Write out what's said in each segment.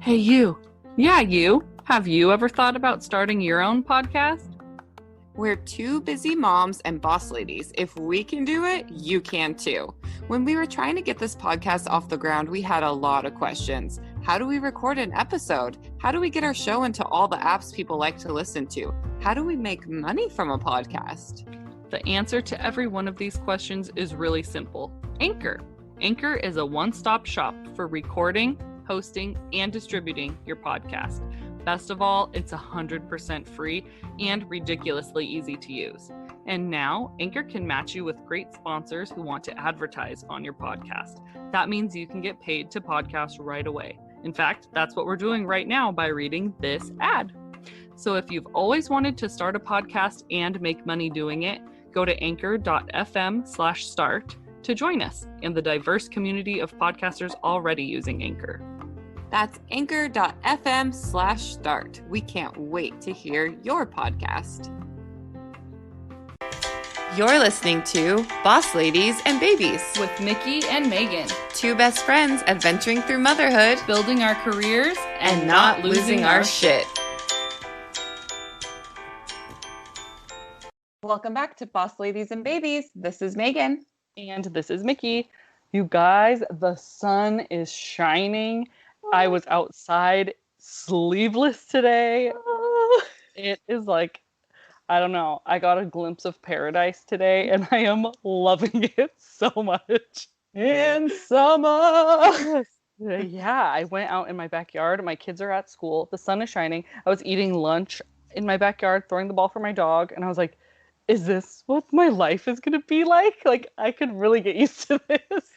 Hey, you. Yeah, you. Have you ever thought about starting your own podcast? We're two busy moms and boss ladies. If we can do it, you can too. When we were trying to get this podcast off the ground, we had a lot of questions. How do we record an episode? How do we get our show into all the apps people like to listen to? How do we make money from a podcast? The answer to every one of these questions is really simple. Anchor. Anchor is a one-stop shop for recording, hosting, and distributing your podcast. Best of all, it's 100% free and ridiculously easy to use. And now, Anchor can match you with great sponsors who want to advertise on your podcast. That means you can get paid to podcast right away. In fact, that's what we're doing right now by reading this ad. So if you've always wanted to start a podcast and make money doing it, go to anchor.fm/start to join us in the diverse community of podcasters already using Anchor. That's anchor.fm/start. We can't wait to hear your podcast. You're listening to Boss Ladies and Babies With Mickey and Megan, two best friends adventuring through motherhood building our careers and not losing our shit. Welcome back to Boss Ladies and Babies. This is Megan. And this is Mickey. You guys, the sun is shining. I was outside sleeveless today. It is like, I don't know. I got a glimpse of paradise today and I am loving it so much. In summer. Yeah, I went out in my backyard. My kids are at school. The sun is shining. I was eating lunch in my backyard, throwing the ball for my dog. And I was like, is this what my life is going to be like? Like, I could really get used to this.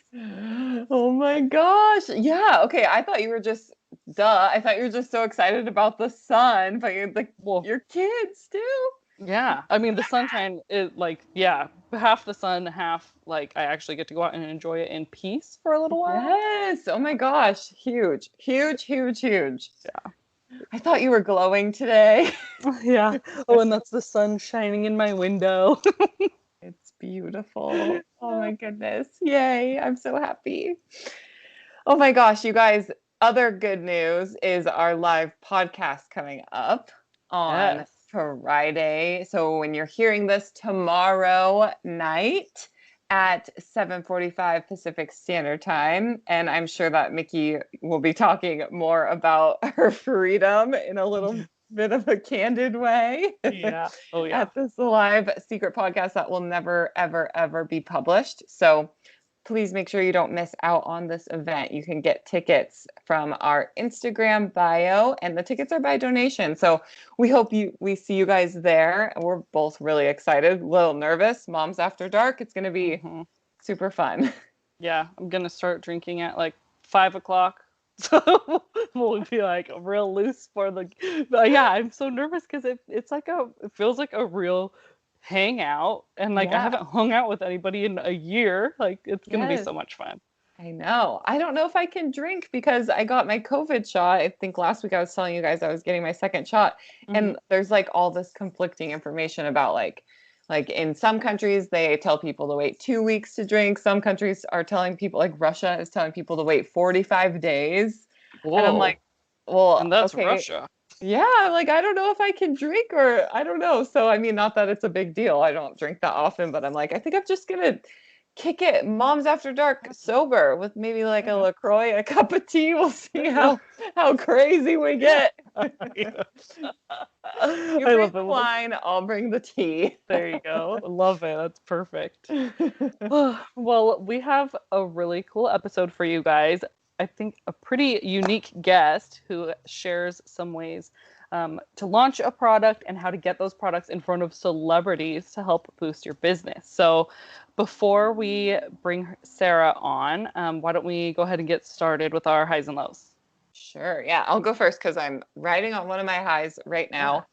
Oh my gosh. Yeah. Okay. I thought you were just, I thought you were just so excited about the sun, but you're like, well, your kids too. Yeah. I mean, the sunshine is like, yeah, half the sun, half like I actually get to go out and enjoy it in peace for a little while. Yes. Oh my gosh. Huge, huge, huge, huge. Yeah. I thought you were glowing today. Yeah. Oh, and that's the sun shining in my window. It's beautiful. Oh my goodness. Yay. I'm so happy. Oh my gosh, you guys, other good news is our live podcast coming up on Friday. So when you're hearing this tomorrow night at 7:45 Pacific Standard Time, and I'm sure that Mickey will be talking more about her freedom in a little bit of a candid way. Yeah. Oh yeah. At this live secret podcast that will never, ever, ever be published. So please make sure you don't miss out on this event. You can get tickets from our Instagram bio, and the tickets are by donation. So we hope we see you guys there. We're both really excited, a little nervous. Moms After Dark. It's going to be super fun. Yeah, I'm going to start drinking at like 5 o'clock. So we'll be like real loose for the, but yeah, I'm so nervous because it feels like a real hangout, and like I haven't hung out with anybody in a year. Like it's gonna be so much fun. I know. I don't know if I can drink because I got my COVID shot. I think last week I was telling you guys I was getting my second shot, and there's like all this conflicting information about like in some countries they tell people to wait 2 weeks to drink. Some countries are telling people, like Russia is telling people to wait 45 days. Whoa. And I'm like, well, and that's okay. Russia. Yeah, like, I don't know if I can drink, or I don't know. So, I mean, not that it's a big deal. I don't drink that often, but I'm like, I think I'm just going to kick it Moms After Dark sober with maybe like a LaCroix and a cup of tea. We'll see how crazy we get. You bring the wine, I'll bring the tea. There you go. Love it. That's perfect. Well, we have a really cool episode for you guys. I think a pretty unique guest who shares some ways to launch a product and how to get those products in front of celebrities to help boost your business. So before we bring Sarah on, why don't we go ahead and get started with our highs and lows? Sure. Yeah, I'll go first because I'm riding on one of my highs right now.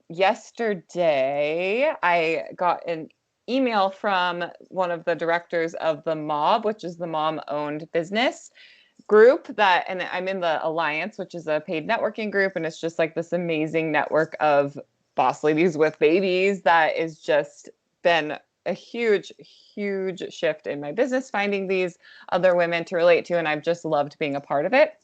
Yesterday, I got an email from one of the directors of the Mob, which is the mom-owned business group and I'm in the Alliance, which is a paid networking group, and it's just like this amazing network of boss ladies with babies that is just been a huge, huge shift in my business, finding these other women to relate to, and I've just loved being a part of it.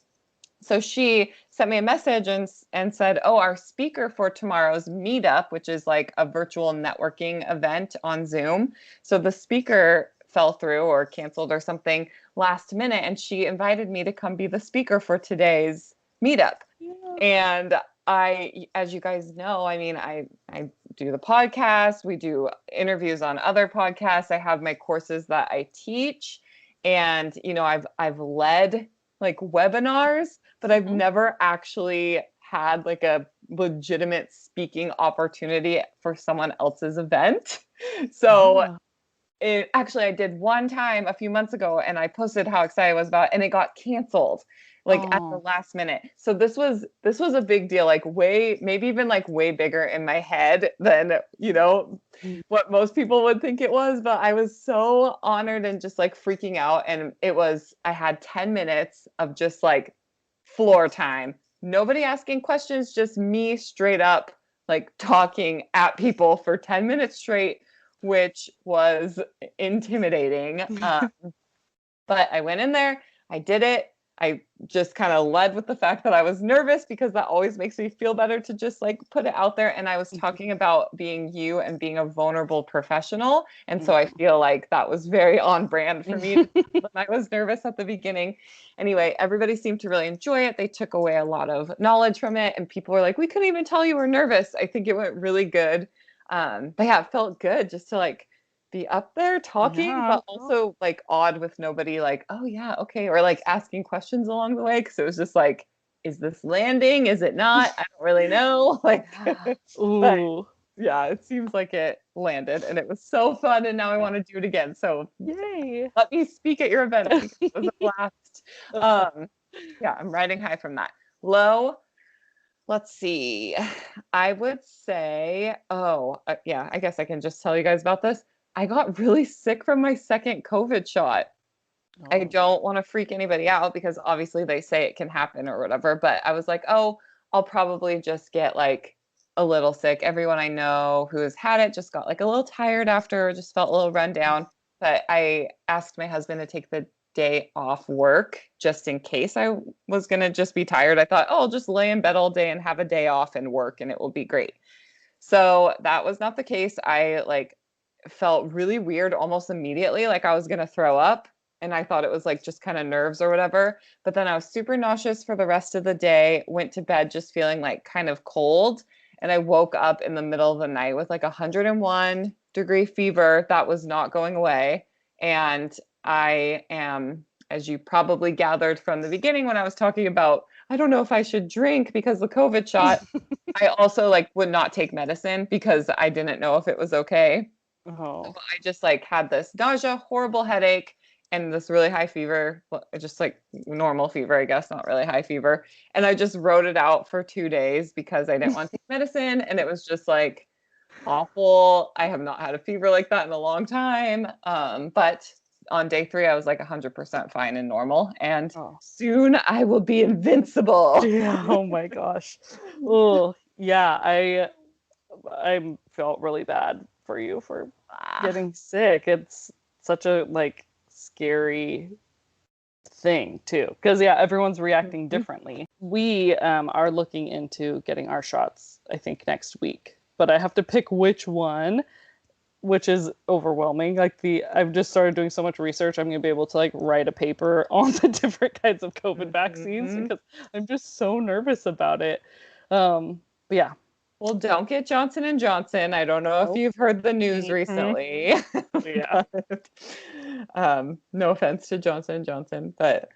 So she sent me a message and said, oh, our speaker for tomorrow's meetup, which is like a virtual networking event on Zoom. So the speaker fell through or canceled or something last minute. And she invited me to come be the speaker for today's meetup. Yeah. And I, as you guys know, I mean, I do the podcast, we do interviews on other podcasts. I have my courses that I teach. And, you know, I've led like webinars, but I've never actually had like a legitimate speaking opportunity for someone else's event. So actually I did one time a few months ago and I posted how excited I was about it and it got canceled like at the last minute. So this was a big deal, like maybe even like way bigger in my head than, you know, what most people would think it was. But I was so honored and just like freaking out. And I had 10 minutes of just like floor time. Nobody asking questions, just me straight up like talking at people for 10 minutes straight, which was intimidating. But I went in there, I did it. I just kind of led with the fact that I was nervous because that always makes me feel better to just like put it out there. And I was talking about being you and being a vulnerable professional. And so I feel like that was very on brand for me when I was nervous at the beginning. Anyway, everybody seemed to really enjoy it. They took away a lot of knowledge from it. And people were like, we couldn't even tell you were nervous. I think it went really good. But yeah, it felt good just to like be up there talking, but also like odd with nobody like, oh yeah, okay, or like asking questions along the way, because it was just like, is this landing? Is it not? I don't really know. Like, but yeah, it seems like it landed, and it was so fun, and now I want to do it again. So yay! Let me speak at your event because it was a blast. Yeah, I'm riding high from that. Low. Let's see. I would say, yeah, I guess I can just tell you guys about this. I got really sick from my second COVID shot. I don't want to freak anybody out because obviously they say it can happen or whatever, but I was like, oh, I'll probably just get like a little sick. Everyone I know who has had it just got like a little tired after, just felt a little run down. But I asked my husband to take the day off work just in case I was going to just be tired. I thought, oh, I'll just lay in bed all day and have a day off and work and it will be great. So that was not the case. I like felt really weird almost immediately, like I was going to throw up. And I thought it was like just kind of nerves or whatever. But then I was super nauseous for the rest of the day, went to bed just feeling like kind of cold. And I woke up in the middle of the night with like 101-degree fever that was not going away. And I am, as you probably gathered from the beginning when I was talking about, I don't know if I should drink because the COVID shot, I also like would not take medicine because I didn't know if it was okay. So I just like had this nausea, horrible headache, and this really high fever, just like normal fever, I guess, not really high fever. And I just wrote it out for 2 days because I didn't want to take medicine. And it was just like awful. I have not had a fever like that in a long time. But on day 3, I was like 100% fine and normal. And soon I will be invincible. Yeah. Oh my gosh. Oh, yeah. I felt really bad for you for getting sick. It's such a like scary thing too, because yeah, everyone's reacting differently. We are looking into getting our shots, I think, next week, but I have to pick which one, which is overwhelming. Like I've just started doing so much research. I'm gonna be able to like write a paper on the different kinds of COVID vaccines because I'm just so nervous about it. But yeah. Well, don't get Johnson & Johnson. I don't know if you've heard the news recently. Yeah. No offense to Johnson & Johnson, but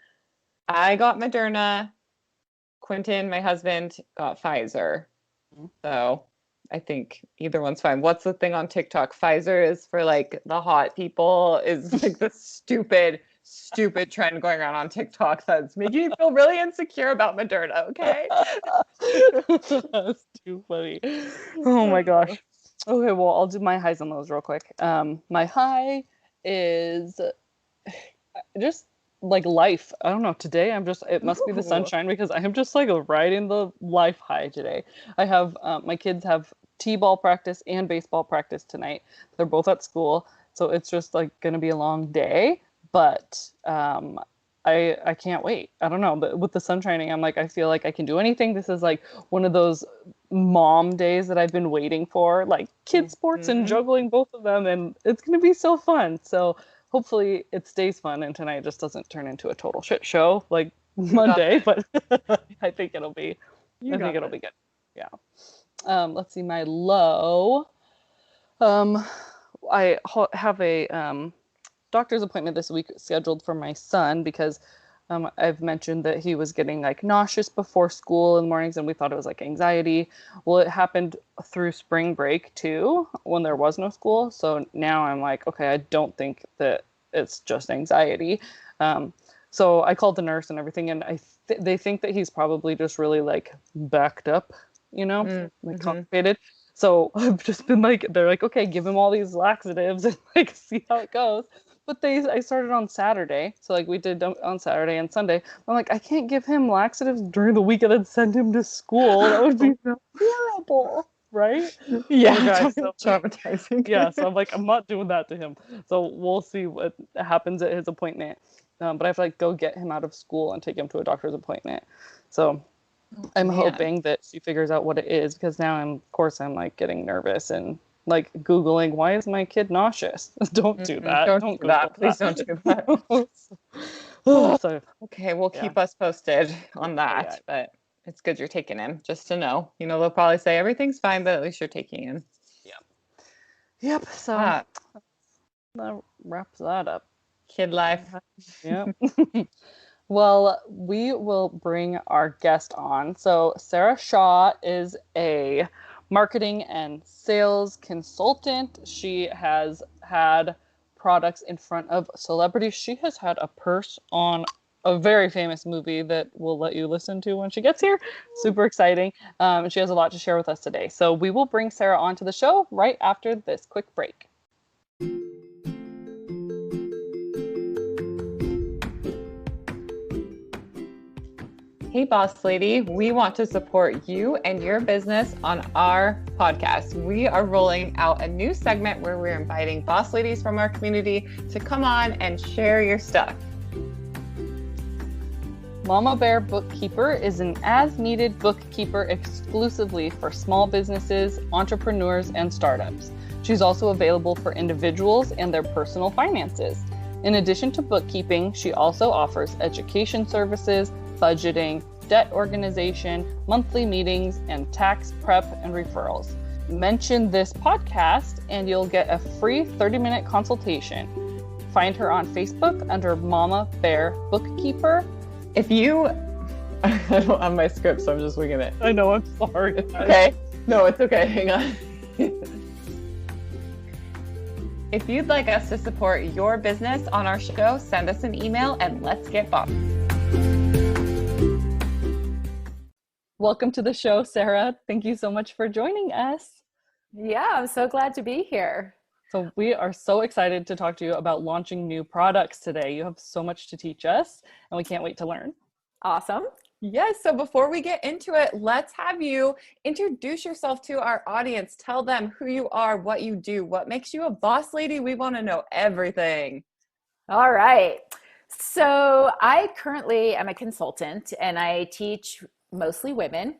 I got Moderna. Quentin, my husband, got Pfizer. So I think either one's fine. What's the thing on TikTok? Pfizer is for like the hot people, is like the stupid trend going around on TikTok that's making me feel really insecure about Moderna, okay? That's too funny. Oh my gosh. Okay, well, I'll do my highs and lows real quick. My high is just like life. I don't know. Today it must be the sunshine because I am just like riding the life high today. I have, my kids have t-ball practice and baseball practice tonight. They're both at school. So it's just like going to be a long day. But I can't wait. I don't know, but with the sun shining, I'm like, I feel like I can do anything. This is like one of those mom days that I've been waiting for, like kid sports and juggling both of them, and it's gonna be so fun. So hopefully it stays fun and tonight just doesn't turn into a total shit show like Monday, but I think it'll be good. Yeah. Let's see, my low. I have a doctor's appointment this week scheduled for my son because I've mentioned that he was getting like nauseous before school in the mornings and we thought it was like anxiety. Well, it happened through spring break too when there was no school. So now I'm like, okay, I don't think that it's just anxiety. So I called the nurse and everything and they think that he's probably just really like backed up, like constipated. So I've just been like, they're like, okay, give him all these laxatives and like see how it goes. But I started on Saturday. So like we did on Saturday and Sunday. I'm like, I can't give him laxatives during the week and then send him to school. That would be horrible. Right? Yeah. So traumatizing. Yeah. So I'm like, I'm not doing that to him. So we'll see what happens at his appointment. But I have to like go get him out of school and take him to a doctor's appointment. So I'm hoping that she figures out what it is because now I'm like getting nervous and like Googling, why is my kid nauseous? Don't do that. Don't do that. Please don't do that. So, okay, we'll keep us posted on that. But it's good you're taking him just to know. They'll probably say everything's fine, but at least you're taking him. Yep. So that wraps that up. Kid life. Yep. Well, we will bring our guest on. So Sarah Shaw is a marketing and sales consultant. She has had products in front of celebrities. She has had a purse on a very famous movie that we'll let you listen to when she gets here. Super exciting. And she has a lot to share with us today. So we will bring Sarah onto the show right after this quick break. Hey, boss lady, we want to support you and your business on our podcast. We are rolling out a new segment where we're inviting boss ladies from our community to come on and share your stuff. Mama Bear Bookkeeper is an as-needed bookkeeper exclusively for small businesses, entrepreneurs, and startups. She's also available for individuals and their personal finances. In addition to bookkeeping, she also offers education services, budgeting, debt organization, monthly meetings, and tax prep and referrals. Mention this podcast and you'll get a free 30-minute consultation. Find her on Facebook under Mama Bear Bookkeeper. If you... I don't have my script, so I'm just winging it. I know, I'm sorry. Okay. No, it's okay. Hang on. If you'd like us to support your business on our show, send us an email and let's get boss. Welcome to the show, Sarah. Thank you so much for joining us. Yeah, I'm so glad to be here. So we are so excited to talk to you about launching new products today. You have so much to teach us, and we can't wait to learn. Awesome. Yes, so before we get into it, let's have you introduce yourself to our audience. Tell them who you are, what you do, what makes you a boss lady. We want to know everything. All right. So I currently am a consultant and I teach mostly women,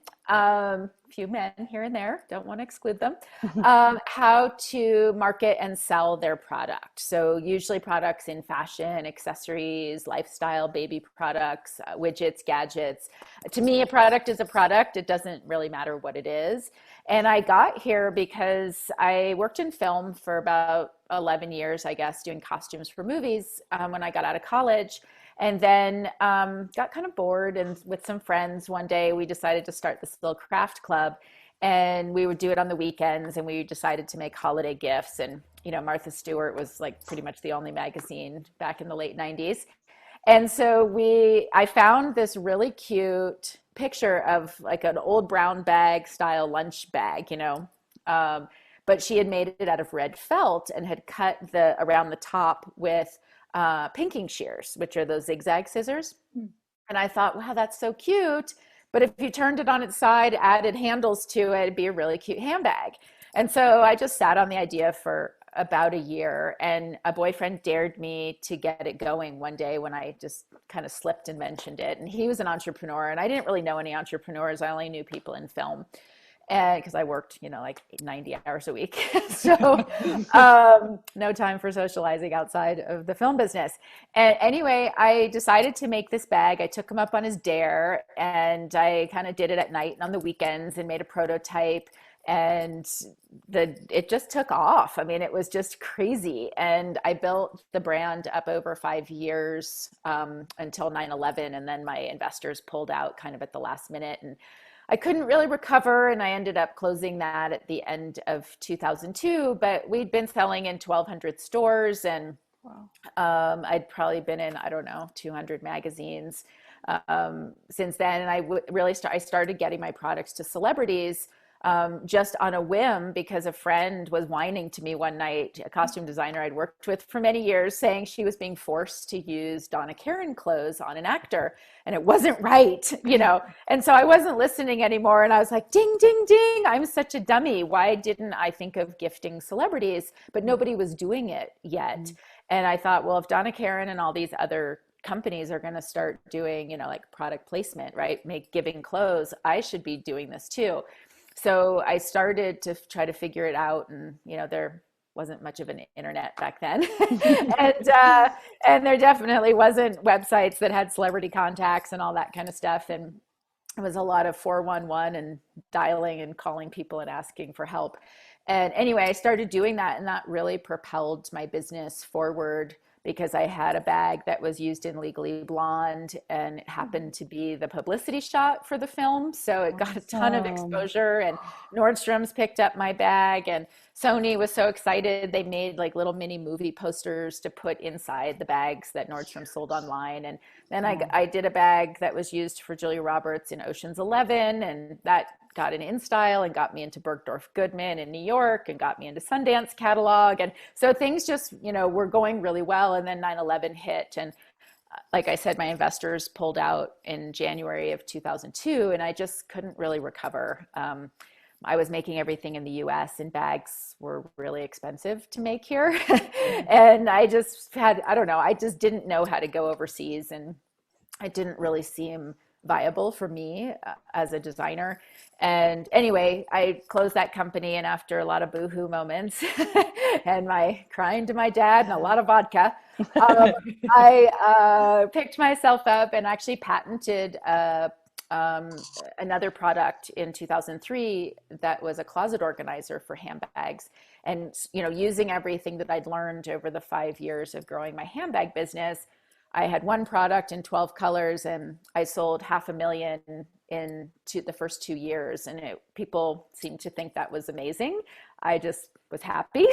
few men here and there, don't want to exclude them, how to market and sell their product. So usually products in fashion, accessories, lifestyle, baby products, widgets, gadgets. To me, a product is a product. It doesn't really matter what it is. And I got here because I worked in film for about 11 years, I guess, doing costumes for movies when I got out of college. And then got kind of bored, and with some friends one day we decided to start this little craft club, and we would do it on the weekends, and we decided to make holiday gifts. And Martha Stewart was like pretty much the only magazine back in the late 90s. And so I found this really cute picture of like an old brown bag style lunch bag, but she had made it out of red felt and had cut around the top with pinking shears, which are those zigzag scissors. And I thought, wow, that's so cute. But if you turned it on its side, added handles to it, it'd be a really cute handbag. And so I just sat on the idea for about a year, and a boyfriend dared me to get it going one day when I just kind of slipped and mentioned it. And he was an entrepreneur, and I didn't really know any entrepreneurs. I only knew people in film, and because I worked, like 90 hours a week. So no time for socializing outside of the film business. And anyway, I decided to make this bag. I took him up on his dare, and I kind of did it at night and on the weekends and made a prototype. And it just took off. I mean, it was just crazy. And I built the brand up over 5 years until 9/11. And then my investors pulled out kind of at the last minute. And I couldn't really recover, and I ended up closing that at the end of 2002. But we'd been selling in 1,200 stores, and I'd probably been in, I don't know, 200 magazines since then. And I started getting my products to celebrities just on a whim, because a friend was whining to me one night, a costume designer I'd worked with for many years, saying she was being forced to use Donna Karan clothes on an actor, and it wasn't right, And so I wasn't listening anymore, and I was like, ding, ding, ding, I'm such a dummy. Why didn't I think of gifting celebrities? But nobody was doing it yet. Mm-hmm. And I thought, well, if Donna Karan and all these other companies are going to start doing, like product placement, right? Giving clothes, I should be doing this too. So I started to try to figure it out, and there wasn't much of an internet back then, and there definitely wasn't websites that had celebrity contacts and all that kind of stuff, and it was a lot of 411 and dialing and calling people and asking for help. And anyway, I started doing that, and that really propelled my business forward, because I had a bag that was used in Legally Blonde, and it happened to be the publicity shot for the film. So it got a ton of exposure, and Nordstrom's picked up my bag, and Sony was so excited. They made like little mini movie posters to put inside the bags that Nordstrom sold online. And then I did a bag that was used for Julia Roberts in Ocean's 11, and that got an InStyle and got me into Bergdorf Goodman in New York, and got me into Sundance catalog. And so things just, were going really well. And then 9/11 hit. And like I said, my investors pulled out in January of 2002, and I just couldn't really recover. I was making everything in the US, and bags were really expensive to make here. And I just I just didn't know how to go overseas, and it didn't really seem viable for me as a designer. And anyway, I closed that company, and after a lot of boohoo moments and my crying to my dad and a lot of vodka, I picked myself up and actually patented another product in 2003 that was a closet organizer for handbags. And using everything that I'd learned over the 5 years of growing my handbag business, I had one product in 12 colors, and I sold 500,000 in the first 2 years. And people seemed to think that was amazing. I just was happy.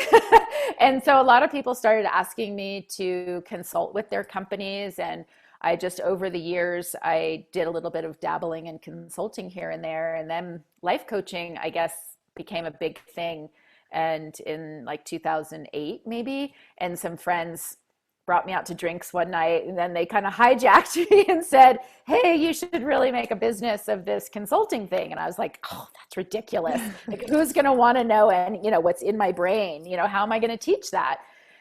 And so a lot of people started asking me to consult with their companies. And I just, over the years, I did a little bit of dabbling and consulting here and there. And then life coaching, I guess, became a big thing. And in like 2008, maybe, and some friends brought me out to drinks one night, and then they kind of hijacked me and said, hey, you should really make a business of this consulting thing. And I was like, oh, that's ridiculous. Like, who's going to want to know, and what's in my brain, how am I going to teach that?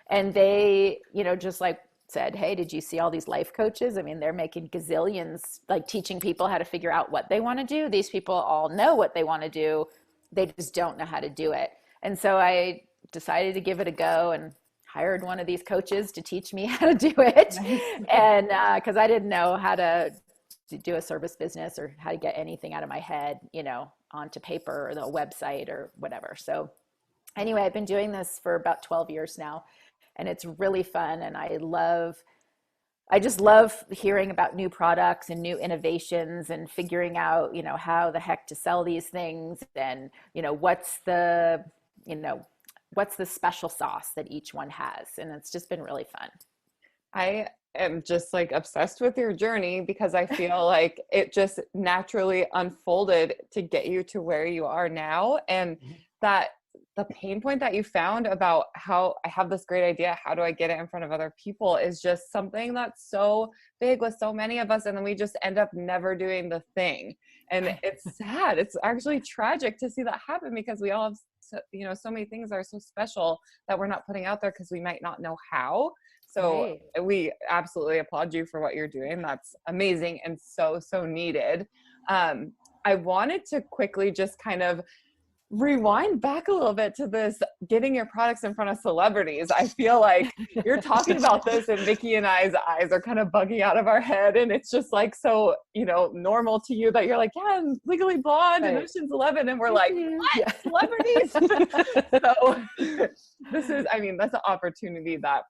And they, just like said, hey, did you see all these life coaches? I mean, they're making gazillions, like teaching people how to figure out what they want to do. These people all know what they want to do. They just don't know how to do it. And so I decided to give it a go, and hired one of these coaches to teach me how to do it. And because I didn't know how to do a service business or how to get anything out of my head, onto paper or the website or whatever. So anyway, I've been doing this for about 12 years now, and it's really fun. And I just love hearing about new products and new innovations, and figuring out, how the heck to sell these things, and, what's the special sauce that each one has. And it's just been really fun. I am just like obsessed with your journey, because I feel like it just naturally unfolded to get you to where you are now. And that the pain point that you found about how I have this great idea, how do I get it in front of other people, is just something that's so big with so many of us. And then we just end up never doing the thing. And it's sad. It's actually tragic to see that happen, because we all have so, so many things are so special that we're not putting out there because we might not know how. So we absolutely applaud you for what you're doing. That's amazing and so, so needed. I wanted to quickly just kind of rewind back a little bit to this getting your products in front of celebrities. I feel like you're talking about this and Vicky and I's eyes are kind of bugging out of our head, and it's just like so normal to you that you're like, yeah, I'm Legally Blonde and Ocean's 11, and we're like, what? Celebrities? So this is, that's an opportunity that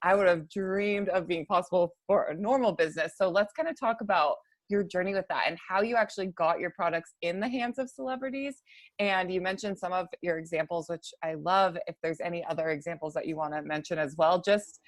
I would have dreamed of being possible for a normal business. So let's kind of talk about your journey with that and how you actually got your products in the hands of celebrities. And you mentioned some of your examples, which I love. If there's any other examples that you want to mention as well, just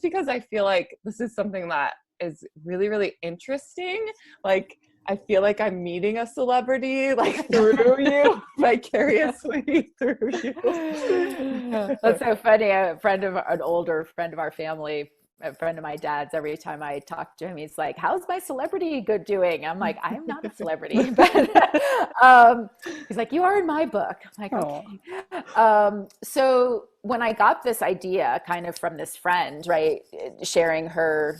because I feel like this is something that is really, really interesting. Like, I feel like I'm meeting a celebrity like through you, vicariously through you. That's so funny. An older friend of our family, a friend of my dad's, every time I talk to him, he's like, how's my celebrity good doing? I'm like, I'm not a celebrity, but he's like, you are in my book. I'm like, okay. So when I got this idea kind of from this friend, right, sharing her,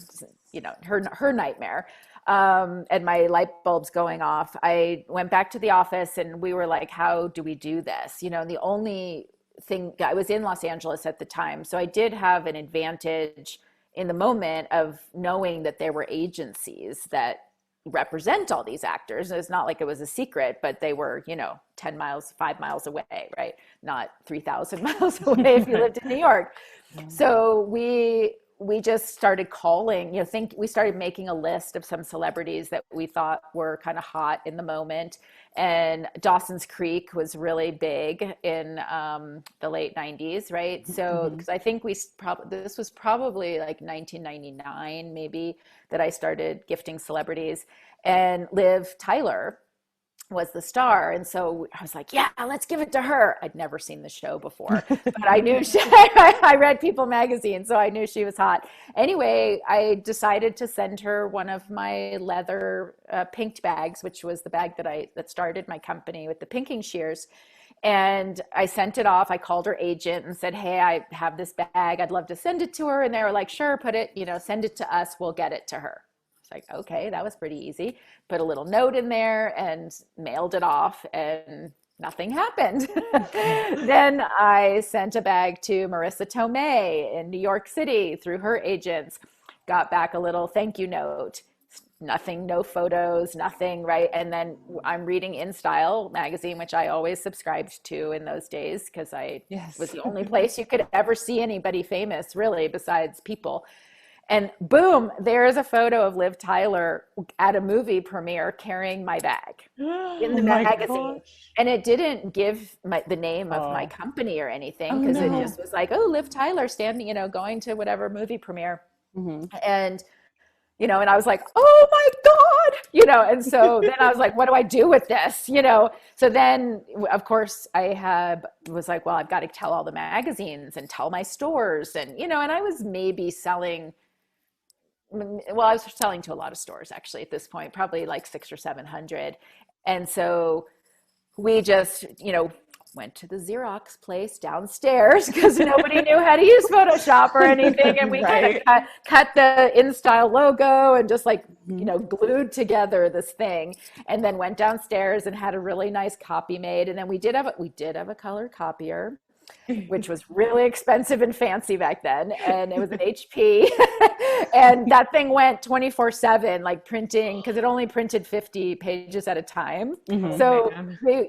her nightmare, and my light bulbs going off, I went back to the office and we were like, how do we do this? And the only thing, I was in Los Angeles at the time, so I did have an advantage in the moment of knowing that there were agencies that represent all these actors. It's not like it was a secret, but they were, 10 miles, 5 miles away, right? Not 3,000 miles away if you lived in New York. So we just started calling, we started making a list of some celebrities that we thought were kind of hot in the moment. And Dawson's Creek was really big in the late 90s, right? So, because I think this was probably like 1999, maybe, that I started gifting celebrities. And Liv Tyler was the star. And so I was like, yeah, let's give it to her. I'd never seen the show before, but I knew I read People magazine, so I knew she was hot. Anyway, I decided to send her one of my leather pinked bags, which was the bag that started my company with the pinking shears. And I sent it off. I called her agent and said, hey, I have this bag. I'd love to send it to her. And they were like, sure, put it, send it to us. We'll get it to her. Like, okay, that was pretty easy. Put a little note in there and mailed it off, and nothing happened. Then I sent a bag to Marissa Tomei in New York City through her agents, got back a little thank you note. Nothing, no photos, nothing, right? And then I'm reading InStyle magazine, which I always subscribed to in those days because I was the only place you could ever see anybody famous, really, besides People. And boom, there's a photo of Liv Tyler at a movie premiere carrying my bag in the magazine. Gosh. And it didn't give the name of my company or anything, because it just was like, oh, Liv Tyler standing, going to whatever movie premiere. And, and I was like, oh my God, and so then I was like, what do I do with this? So then of course I was like, well, I've got to tell all the magazines and tell my stores. And, and I was maybe selling, I was selling to a lot of stores actually at this point, probably like 600 or 700. And so we just, went to the Xerox place downstairs because nobody knew how to use Photoshop or anything. And we kind of cut the InStyle logo and just like, glued together this thing, and then went downstairs and had a really nice copy made. And then we did have a color copier, which was really expensive and fancy back then. And it was an HP. And that thing went 24/7, like printing, because it only printed 50 pages at a time. So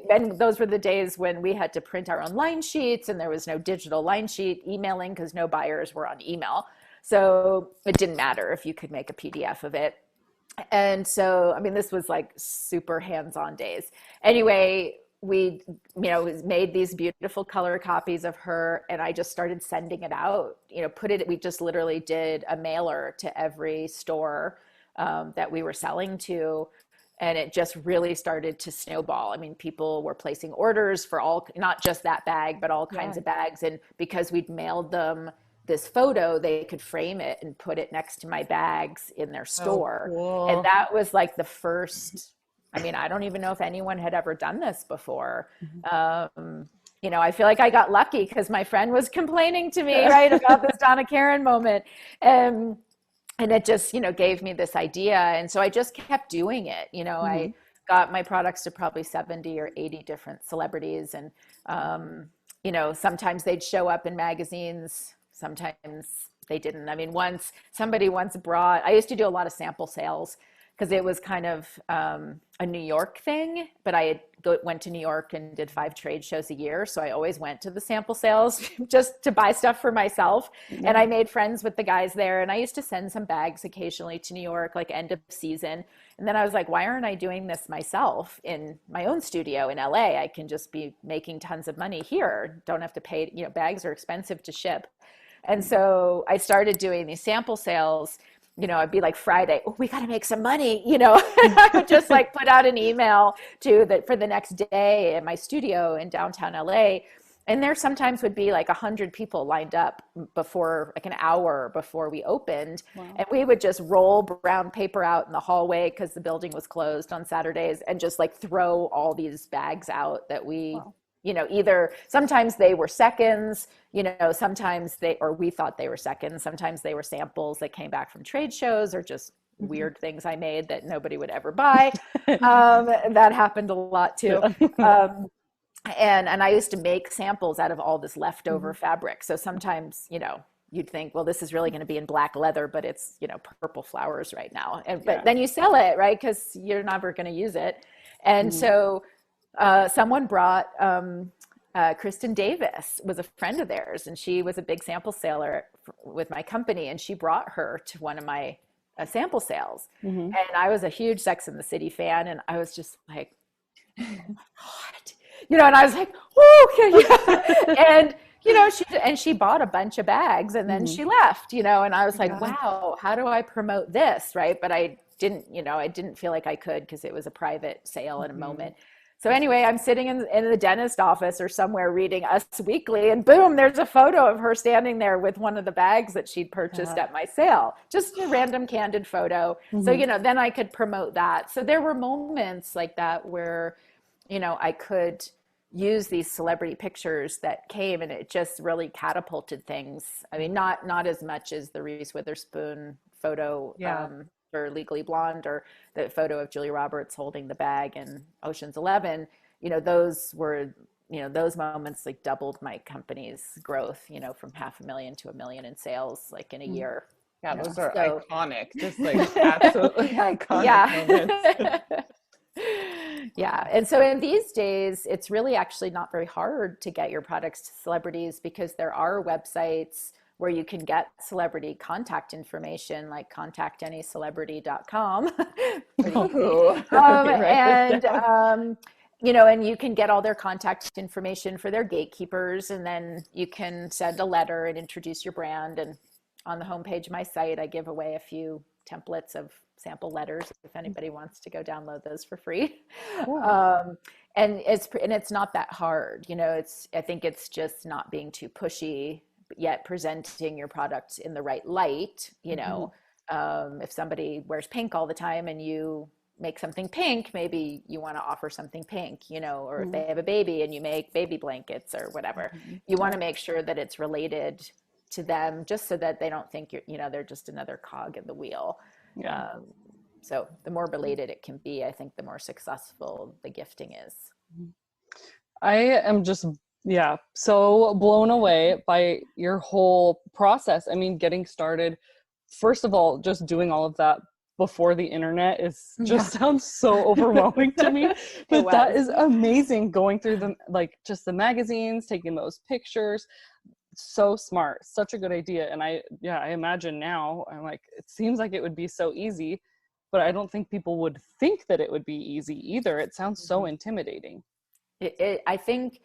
and those were the days when we had to print our own line sheets, and there was no digital line sheet emailing because no buyers were on email. So it didn't matter if you could make a PDF of it. And so, this was like super hands-on days. Anyway, we, made these beautiful color copies of her, and I just started sending it out, we just literally did a mailer to every store that we were selling to. And it just really started to snowball. People were placing orders for not just that bag, but all kinds of bags. And because we'd mailed them this photo, they could frame it and put it next to my bags in their store. Oh, cool. And that was like the first, I don't even know if anyone had ever done this before. I feel like I got lucky because my friend was complaining to me, right, about this Donna Karen moment. And it just, gave me this idea. And so I just kept doing it. I got my products to probably 70 or 80 different celebrities. And, sometimes they'd show up in magazines. Sometimes they didn't. I mean, somebody once brought, I used to do a lot of sample sales because it was kind of a New York thing, but went to New York and did 5 trade shows a year. So I always went to the sample sales just to buy stuff for myself. Yeah. And I made friends with the guys there. And I used to send some bags occasionally to New York, like end of season. And then I was like, why aren't I doing this myself in my own studio in LA? I can just be making tons of money here. Don't have to pay, bags are expensive to ship. And so I started doing these sample sales. I'd be like Friday, we got to make some money, I would just like put out an email for the next day in my studio in downtown LA. And there sometimes would be like 100 people lined up before, like an hour before we opened. Wow. And we would just roll brown paper out in the hallway because the building was closed on Saturdays and just like throw all these bags out that we, wow. Either sometimes they were seconds, sometimes we thought they were seconds. Sometimes they were samples that came back from trade shows or just weird things I made that nobody would ever buy. That happened a lot too. And I used to make samples out of all this leftover fabric. So sometimes, you'd think, well, this is really going to be in black leather, but it's, purple flowers right now. But then you sell it, right? Because you're never going to use it. And so someone brought Kristen Davis was a friend of theirs, and she was a big sample seller with my company, and she brought her to one of my sample sales. And I was a huge Sex and the City fan, and I was just like, what? And I was like, oh, and she bought a bunch of bags, and then she left, and I was like, wow, how do I promote this, right? But I didn't feel like I could because it was a private sale in a moment. So anyway, I'm sitting in the dentist office or somewhere reading Us Weekly, and boom, there's a photo of her standing there with one of the bags that she'd purchased at my sale. Just a random candid photo. So, then I could promote that. So there were moments like that where, I could use these celebrity pictures that came, and it just really catapulted things. I mean, not as much as the Reese Witherspoon photo, or Legally Blonde, or the photo of Julia Roberts holding the bag in Ocean's 11, those were, those moments like doubled my company's growth, from $500,000 to $1 million in sales, like in a year. Yeah, those are iconic, just like absolutely iconic moments. Yeah. And so in these days, it's really actually not very hard to get your products to celebrities because there are websites where you can get celebrity contact information, like contactanyscelebrity.com. And you can get all their contact information for their gatekeepers, and then you can send a letter and introduce your brand. And on the homepage of my site, I give away a few templates of sample letters if anybody wants to go download those for free. And it's not that hard. I think it's just not being too pushy, yet presenting your product in the right light. If somebody wears pink all the time and you make something pink, maybe you want to offer something pink, or if they have a baby and you make baby blankets or whatever, you want to make sure that it's related to them, just so that they don't think they're just another cog in the wheel. So the more related it can be, I think the more successful the gifting is. I am just so blown away by your whole process. I mean, getting started, first of all, just doing all of that before the internet sounds so overwhelming to me, but that is amazing, going through just the magazines, taking those pictures. So smart, such a good idea. And I imagine now, I'm like, it seems like it would be so easy, but I don't think people would think that it would be easy either. It sounds so intimidating. I think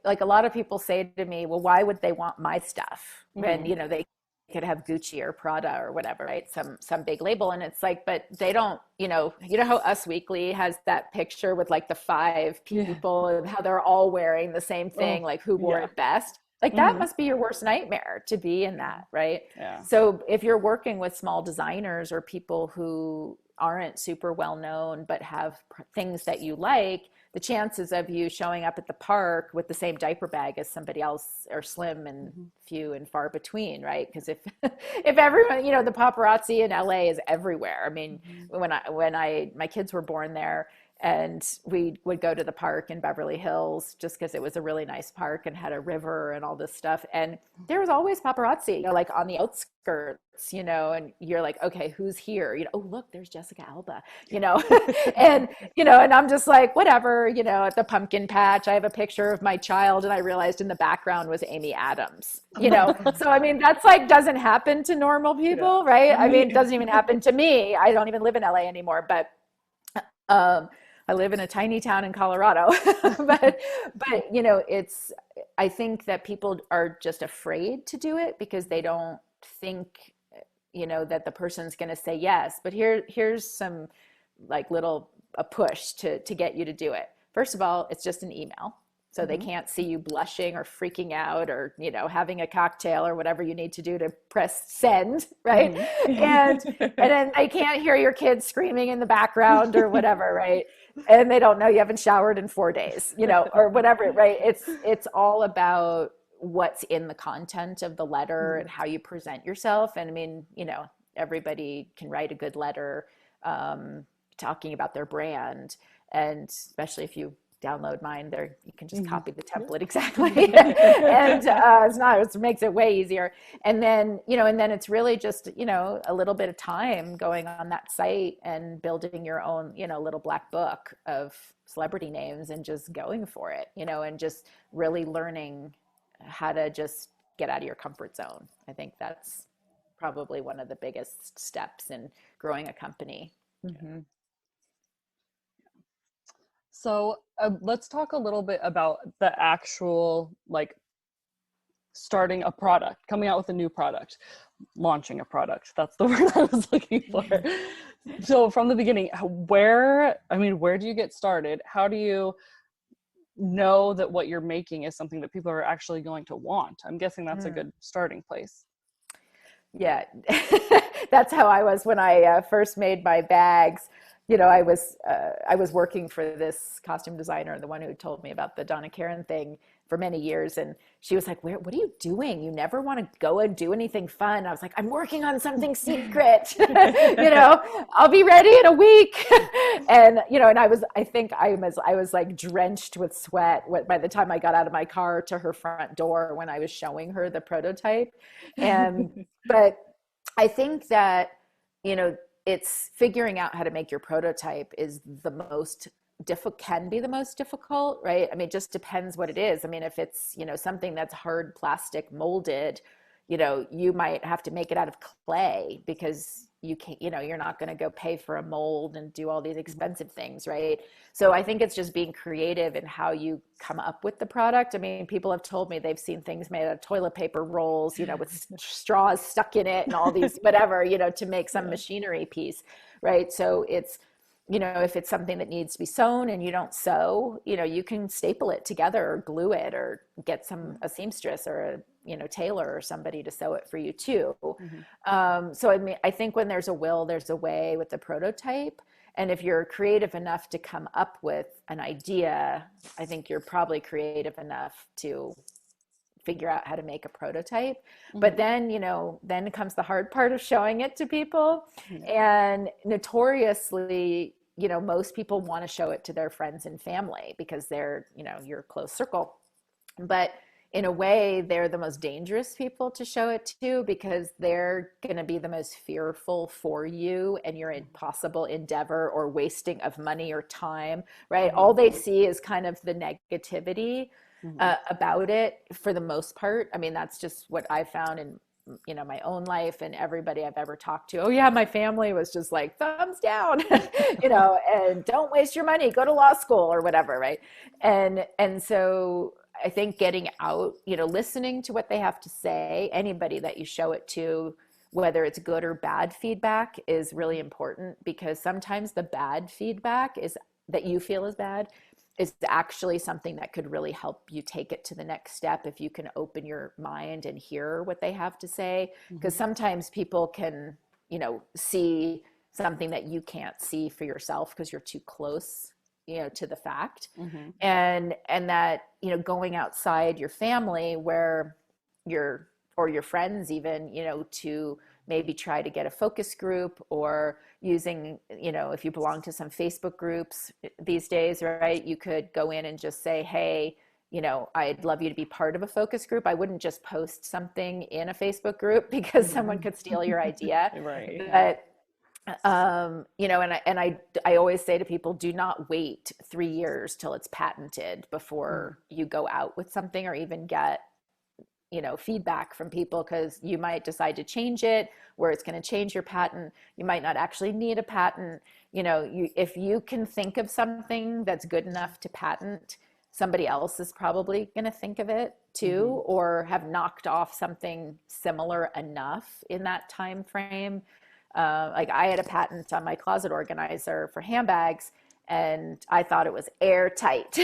like a lot of people say to me, well, why would they want my stuff when, they could have Gucci or Prada or whatever, right? Some big label. And it's like, but they don't, how Us Weekly has that picture with like the 5 people and how they're all wearing the same thing, like who wore it best. Like that must be your worst nightmare, to be in that, right? Yeah. So if you're working with small designers or people who aren't super well known, but have things that you like, the chances of you showing up at the park with the same diaper bag as somebody else are slim and few and far between, right? Because if if everyone, the paparazzi in LA is everywhere. I mean, when my kids were born there, and we would go to the park in Beverly Hills just because it was a really nice park and had a river and all this stuff. And there was always paparazzi, like on the outskirts, and you're like, okay, who's here? Oh, look, there's Jessica Alba, and, and I'm just like, whatever, at the pumpkin patch, I have a picture of my child and I realized in the background was Amy Adams, So, I mean, that's like, doesn't happen to normal people, right? I mean, it doesn't even happen to me. I don't even live in LA anymore, but, I live in a tiny town in Colorado, but I think that people are just afraid to do it because they don't think, that the person's going to say yes. But here's some like a push to get you to do it. First of all, it's just an email. So they can't see you blushing or freaking out or, having a cocktail or whatever you need to do to press send, right? And then they can't hear your kids screaming in the background or whatever, right? And they don't know you haven't showered in 4 days, or whatever, right? It's all about what's in the content of the letter and how you present yourself. And I mean, everybody can write a good letter talking about their brand, and especially if you download mine there, you can just copy the template exactly. And it makes it way easier. And then, it's really just, a little bit of time going on that site and building your own, little black book of celebrity names and just going for it, and just really learning how to just get out of your comfort zone. I think that's probably one of the biggest steps in growing a company. So let's talk a little bit about the actual, like, starting a product, coming out with a new product, launching a product. That's the word I was looking for. So from the beginning, where do you get started? How do you know that what you're making is something that people are actually going to want? I'm guessing that's a good starting place. Yeah, that's how I was when I first made my bags. I was working for this costume designer, the one who told me about the Donna Karan thing, for many years. And she was like, what are you doing? You never want to go and do anything fun. I was like, I'm working on something secret, I'll be ready in a week. And, and I was like drenched with sweat by the time I got out of my car to her front door when I was showing her the prototype. But I think that, it's figuring out how to make your prototype is can be the most difficult, right? I mean, it just depends what it is. I mean, if it's, something that's hard plastic molded, you might have to make it out of clay because you can't, you're not going to go pay for a mold and do all these expensive things, right? So I think it's just being creative in how you come up with the product. I mean, people have told me they've seen things made out of toilet paper rolls, with straws stuck in it and all these, whatever, to make some machinery piece, right? So it's, if it's something that needs to be sewn and you don't sew, you can staple it together or glue it or get a seamstress or a, tailor or somebody to sew it for you too. So I mean, I think when there's a will, there's a way with the prototype. And if you're creative enough to come up with an idea, I think you're probably creative enough to figure out how to make a prototype. But then, then comes the hard part of showing it to people. And notoriously, most people want to show it to their friends and family because they're, your close circle. But in a way, they're the most dangerous people to show it to because they're going to be the most fearful for you and your impossible endeavor or wasting of money or time, right? All they see is kind of the negativity about it for the most part. I mean, that's just what I found in, my own life and everybody I've ever talked to. Oh yeah, my family was just like, thumbs down, and don't waste your money, go to law school or whatever, right? And so I think getting out, listening to what they have to say, anybody that you show it to, whether it's good or bad feedback is really important because sometimes the bad feedback is that you feel is bad is actually something that could really help you take it to the next step if you can open your mind and hear what they have to say. Because sometimes people can, see something that you can't see for yourself because you're too close, to the fact. Mm-hmm. And that, going outside your family where or your friends even, to maybe try to get a focus group, or using, if you belong to some Facebook groups these days, right? You could go in and just say, hey, I'd love you to be part of a focus group. I wouldn't just post something in a Facebook group because someone could steal your idea. Right. But I always say to people, do not wait 3 years till it's patented before you go out with something, or even get, feedback from people, because you might decide to change it where it's going to change your patent. You might not actually need a patent. If you can think of something that's good enough to patent, somebody else is probably going to think of it too, or have knocked off something similar enough in that time frame. Like I had a patent on my closet organizer for handbags, and I thought it was airtight.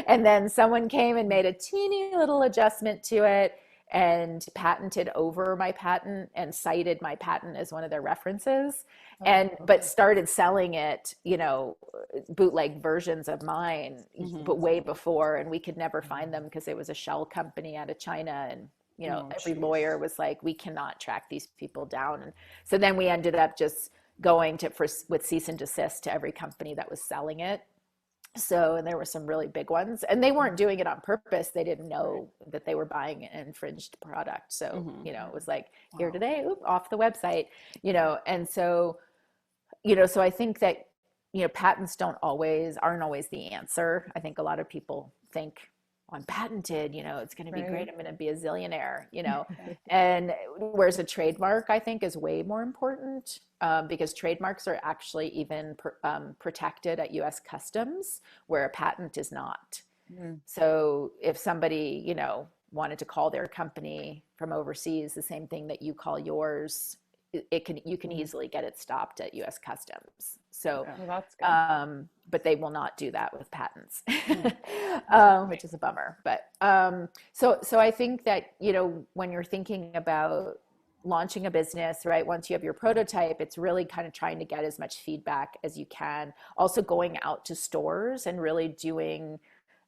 And then someone came and made a teeny little adjustment to it and patented over my patent and cited my patent as one of their references, but started selling it, bootleg versions of mine, but way before, and we could never find them because it was a shell company out of China. And every lawyer was like, we cannot track these people down. And so then we ended up just going with cease and desist to every company that was selling it. So, and there were some really big ones, and they weren't doing it on purpose. They didn't know that they were buying an infringed product. So, it was like, here today, off the website, and so, so I think that, patents aren't always the answer. I think a lot of people think, I'm patented, it's going to be great. I'm going to be a zillionaire, and whereas a trademark, I think, is way more important, because trademarks are actually even protected at US Customs, where a patent is not. So if somebody, wanted to call their company from overseas the same thing that you call yours, you can easily get it stopped at US Customs. So, that's good. But they will not do that with patents, which is a bummer. But so I think that, when you're thinking about launching a business, right, once you have your prototype, it's really kind of trying to get as much feedback as you can. Also going out to stores and really doing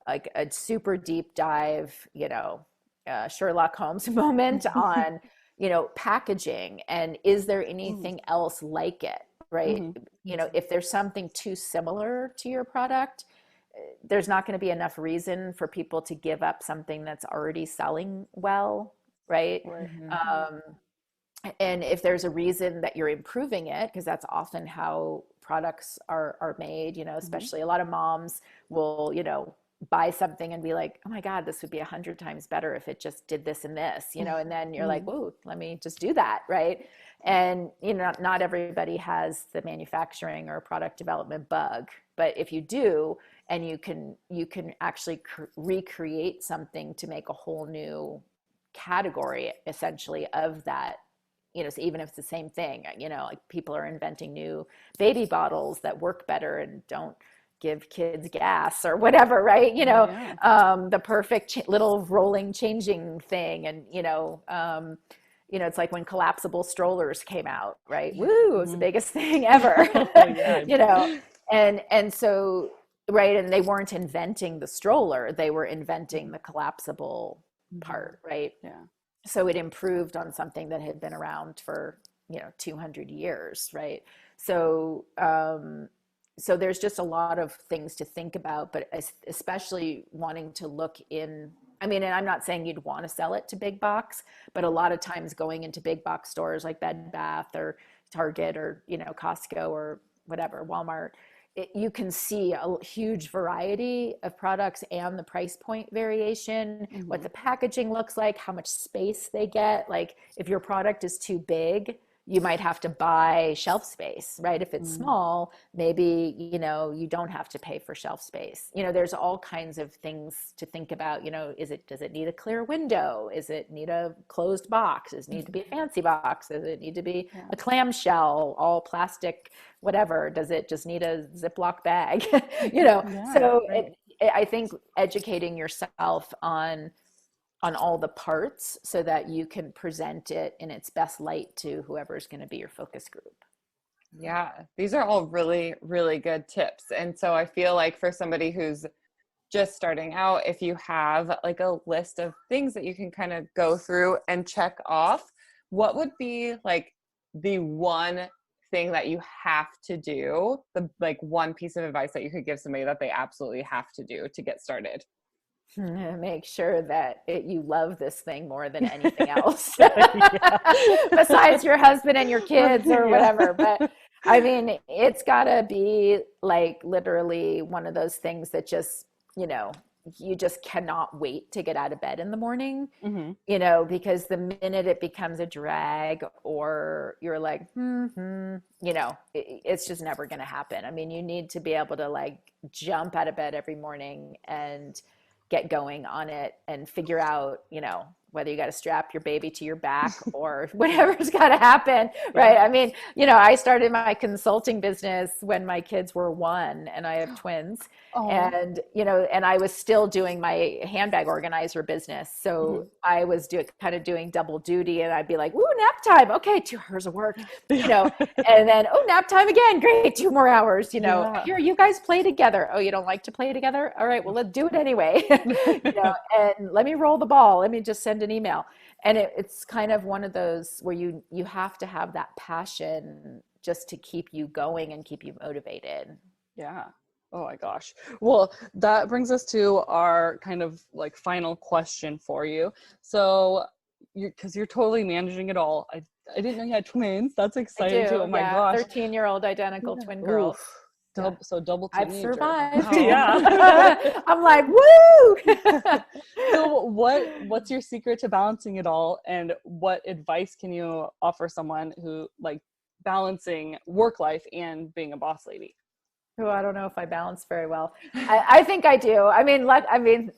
like a super deep dive, Sherlock Holmes moment on, packaging, and is there anything else like it, right? If there's something too similar to your product, there's not going to be enough reason for people to give up something that's already selling well, right? And if there's a reason that you're improving it, because that's often how products are made, especially a lot of moms will, buy something and be like, oh my God, this would be 100 times better if it just did this and this, and then you're like, whoa, let me just do that. Right. And, not everybody has the manufacturing or product development bug, but if you do, and you can actually recreate something to make a whole new category essentially of that, so even if it's the same thing, like people are inventing new baby bottles that work better and don't give kids gas or whatever, right? The perfect little rolling changing thing. And, it's like when collapsible strollers came out, right? Woo, it was the biggest thing ever, and so, right. And they weren't inventing the stroller, they were inventing the collapsible part, right? So it improved on something that had been around for, 200 years, right? So, so there's just a lot of things to think about, but especially wanting to look in, and I'm not saying you'd want to sell it to big box, but a lot of times going into big box stores like Bed Bath or Target or, Costco or whatever, Walmart, you can see a huge variety of products and the price point variation, what the packaging looks like, how much space they get. Like if your product is too big, you might have to buy shelf space, right? If it's small, maybe, you don't have to pay for shelf space. There's all kinds of things to think about. Does it need a clear window? Is it need a closed box? Does it need to be a fancy box? Does it need to be a clamshell, all plastic, whatever? Does it just need a Ziploc bag? I think educating yourself on all the parts so that you can present it in its best light to whoever's going to be your focus group. Yeah, these are all really, really good tips. And so I feel like for somebody who's just starting out, if you have like a list of things that you can kind of go through and check off, what would be like the one thing that you have to do, the like one piece of advice that you could give somebody that they absolutely have to do to get started? Make sure that you love this thing more than anything else, Yeah. besides your husband and your kids or Yeah. whatever. But I mean, it's gotta be like literally one of those things that just, you know, you just cannot wait to get out of bed in the morning, Mm-hmm. you know, because the minute it becomes a drag or you're like, you know, it's just never going to happen. I mean, you need to be able to like jump out of bed every morning and get going on it and figure out, you know, whether you got to strap your baby to your back or whatever's got to happen, right? I mean, you know, I started my consulting business when my kids were 1 and I have twins. Oh. And, you know, and I was still doing my handbag organizer business. So I was kind of doing double duty, and I'd be like, "Ooh, nap time. Okay, 2 hours of work, you know," and then, "Oh, nap time again. Great. 2 more hours, you know, Yeah. here, you guys play together. Oh, you don't like to play together? All right, well, let's do it anyway." You know, and let me roll the ball. Let me just send an email. And it's kind of one of those where you have to have that passion just to keep you going and keep you motivated. Yeah. Oh my gosh. Well, that brings us to our kind of like final question for you. So because you're totally managing it all. I didn't know you had twins. That's I exciting too. do, Oh my yeah. gosh. 13-year-old identical twin girls. Oof. Yeah. So double I've teenager. survived. Wow. Yeah. I'm like, woo! So what's your secret to balancing it all, and what advice can you offer someone who like balancing work life and being a boss lady? Oh, I don't know if I balance very well. I think I do. I mean,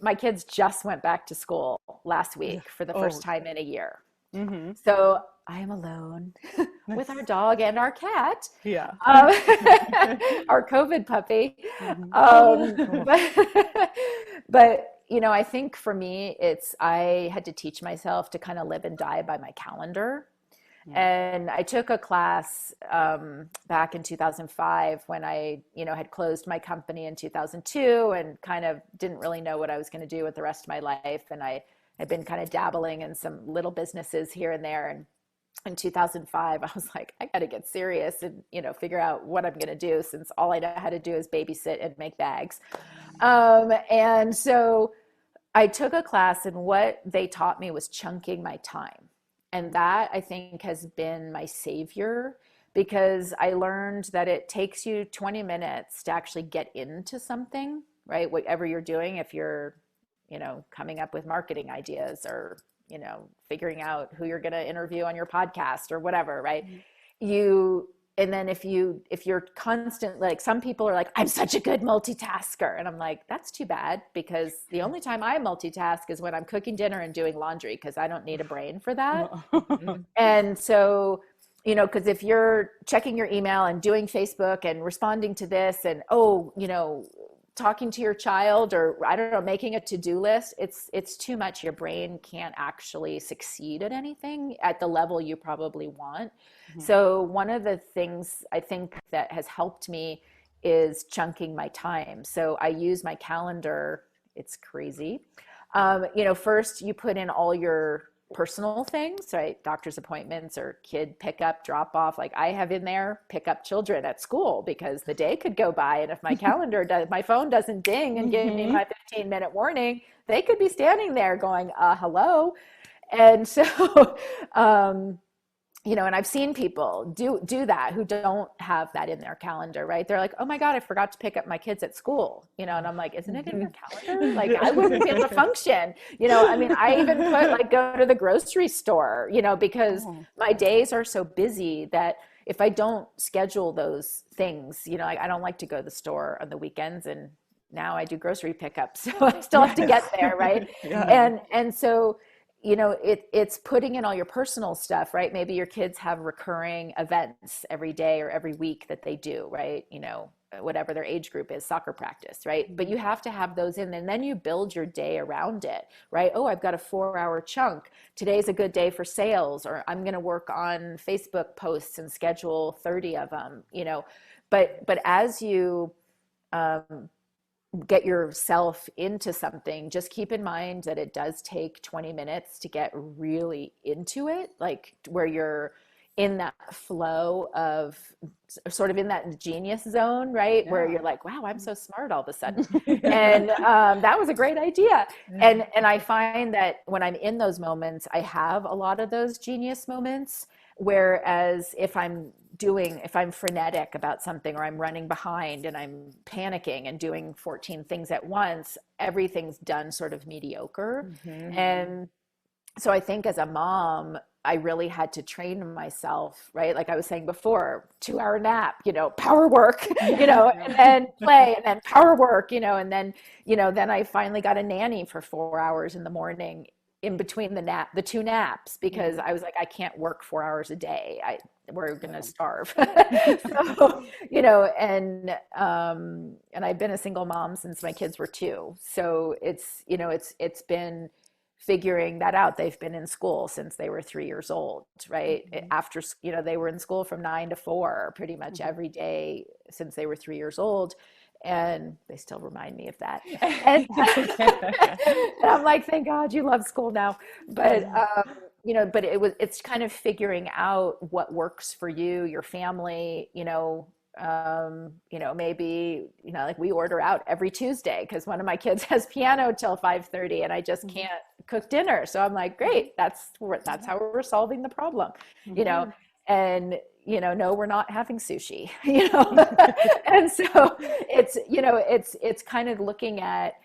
my kids just went back to school last week for the first time in a year. Mm-hmm. So I am alone with our dog and our cat. Yeah. Our COVID puppy. Mm-hmm. But, you know, I think for me, I had to teach myself to kind of live and die by my calendar. And I took a class back in 2005 when I, you know, had closed my company in 2002 and kind of didn't really know what I was going to do with the rest of my life. And I had been kind of dabbling in some little businesses here and there. And in 2005, I was like, I got to get serious and, you know, figure out what I'm going to do, since all I know how to do is babysit and make bags. And so I took a class, and what they taught me was chunking my time. And that, I think, has been my savior, because I learned that it takes you 20 minutes to actually get into something, right? Whatever you're doing, if you're, you know, coming up with marketing ideas, or, you know, figuring out who you're going to interview on your podcast or whatever, right? And then if you're constant, like some people are like, I'm such a good multitasker. And I'm like, that's too bad, because the only time I multitask is when I'm cooking dinner and doing laundry, because I don't need a brain for that. And so, you know, because if you're checking your email and doing Facebook and responding to this and, oh, you know, talking to your child, or I don't know, making a to-do list, it's too much. Your brain can't actually succeed at anything at the level you probably want. So one of the things I think that has helped me is chunking my time. So I use my calendar. It's crazy. You know, first you put in all your personal things, right? Doctor's appointments or kid pickup, drop off. Like I have in there, pick up children at school, because the day could go by, and if my my phone doesn't ding and give me my 15-minute warning, they could be standing there going, hello. And so, you know, and I've seen people do that who don't have that in their calendar, right? They're like, oh my God, I forgot to pick up my kids at school, you know, and I'm like, isn't it in your calendar? Like I wouldn't be able to function, you know. I mean, I even put like go to the grocery store, you know, because my days are so busy that if I don't schedule those things, you know, I don't like to go to the store on the weekends, and now I do grocery pickup, so I still have to get there, right? And so, you know, it's putting in all your personal stuff, right? Maybe your kids have recurring events every day or every week that they do, right? You know, whatever their age group is, soccer practice, right? But you have to have those in, and then you build your day around it, right? Oh, I've got a 4-hour chunk. Today's a good day for sales, or I'm going to work on Facebook posts and schedule 30 of them, but as you get yourself into something, just keep in mind that it does take 20 minutes to get really into it, like where you're in that flow of sort of in that genius zone, right? Where you're like, wow, I'm so smart all of a sudden. And that was a great idea. And I find that when I'm in those moments, I have a lot of those genius moments. Whereas if I'm frenetic about something, or I'm running behind and I'm panicking and doing 14 things at once, everything's done sort of mediocre. And so I think as a mom, I really had to train myself, right? Like I was saying before, 2-hour nap, power work, and then play, and then power work, and then, then I finally got a nanny for 4 hours in the morning in between the 2 naps, because I was like, I can't work 4 hours a day. We're going to starve. So, and I've been a single mom since my kids were 2. So it's been figuring that out. They've been in school since they were 3 years old, right? After, they were in school from 9 to 4 pretty much every day since they were 3 years old. And they still remind me of that. And, and I'm like, thank God you love school now. But, but it's kind of figuring out what works for you, your family, maybe, like we order out every Tuesday because one of my kids has piano till 5:30 and I just can't cook dinner. So I'm like, great, that's how we're solving the problem, and, no, we're not having sushi, and so it's kind of looking at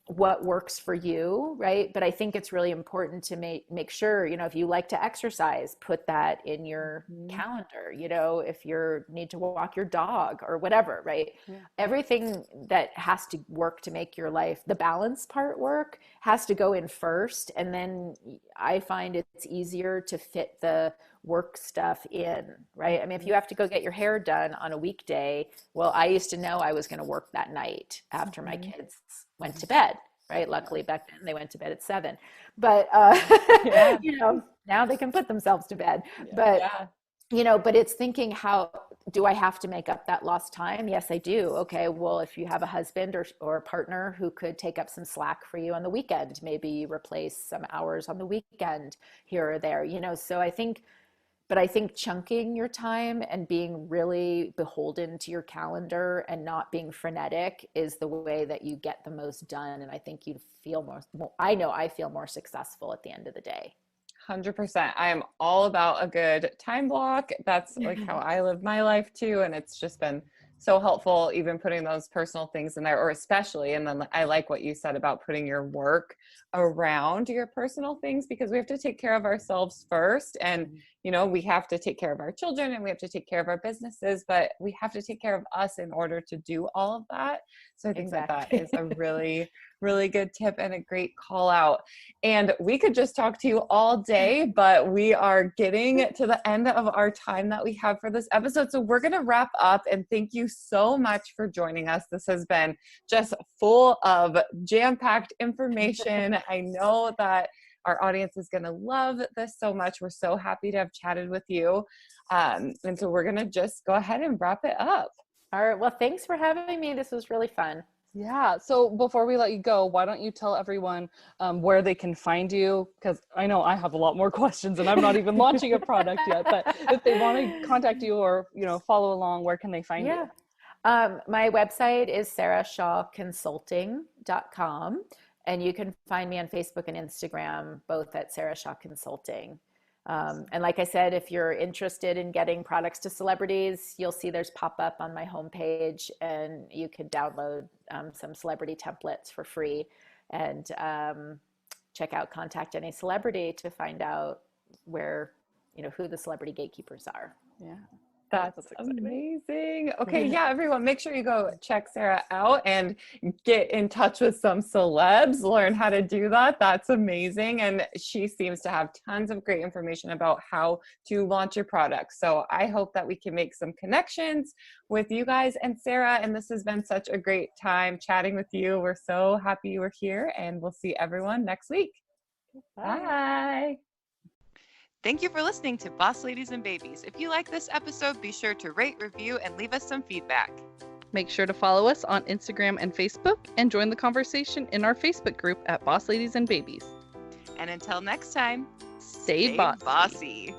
what works for you, right? But I think it's really important to make sure, if you like to exercise, put that in your calendar, if you need to walk your dog or whatever, right? Everything that has to work to make your life, the balance part work, has to go in first. And then I find it's easier to fit the work stuff in, right? I mean, if you have to go get your hair done on a weekday, well, I used to know I was going to work that night after my kids went to bed, right? Luckily back then they went to bed at 7, but now they can put themselves to bed. But but it's thinking, how do I have to make up that lost time? Yes, I do. Okay, well, if you have a husband or a partner who could take up some slack for you on the weekend, maybe replace some hours on the weekend here or there, so I think chunking your time and being really beholden to your calendar and not being frenetic is the way that you get the most done. And I think you feel I know I feel more successful at the end of the day. 100%. I am all about a good time block. That's like how I live my life too. And it's just been so helpful, even putting those personal things in there, or especially, and then I like what you said about putting your work around your personal things, because we have to take care of ourselves first. And, we have to take care of our children and we have to take care of our businesses, but we have to take care of us in order to do all of that. So I think that is a really, really good tip and a great call out. And we could just talk to you all day, but we are getting to the end of our time that we have for this episode. So we're going to wrap up, and thank you so much for joining us. This has been just full of jam-packed information. I know that our audience is going to love this so much. We're so happy to have chatted with you. And so we're going to just go ahead and wrap it up. All right. Well, thanks for having me. This was really fun. Yeah. So before we let you go, why don't you tell everyone where they can find you? Because I know I have a lot more questions and I'm not even launching a product yet, but if they want to contact you or, follow along, where can they find you? My website is sarahshawconsulting.com, and you can find me on Facebook and Instagram, both at Sarah Shaw Consulting. And like I said, if you're interested in getting products to celebrities, you'll see there's pop-up on my homepage, and you can download some celebrity templates for free, and check out Contact Any Celebrity to find out where, who the celebrity gatekeepers are. Yeah. That's amazing. Okay, yeah, everyone, make sure you go check Sarah out and get in touch with some celebs, learn how to do that. That's amazing. And she seems to have tons of great information about how to launch your product. So I hope that we can make some connections with you guys and Sarah. And this has been such a great time chatting with you. We're so happy you were here, and we'll see everyone next week. Bye. Thank you for listening to Boss Ladies and Babies. If you like this episode, be sure to rate, review, and leave us some feedback. Make sure to follow us on Instagram and Facebook and join the conversation in our Facebook group at Boss Ladies and Babies. And until next time, Stay bossy.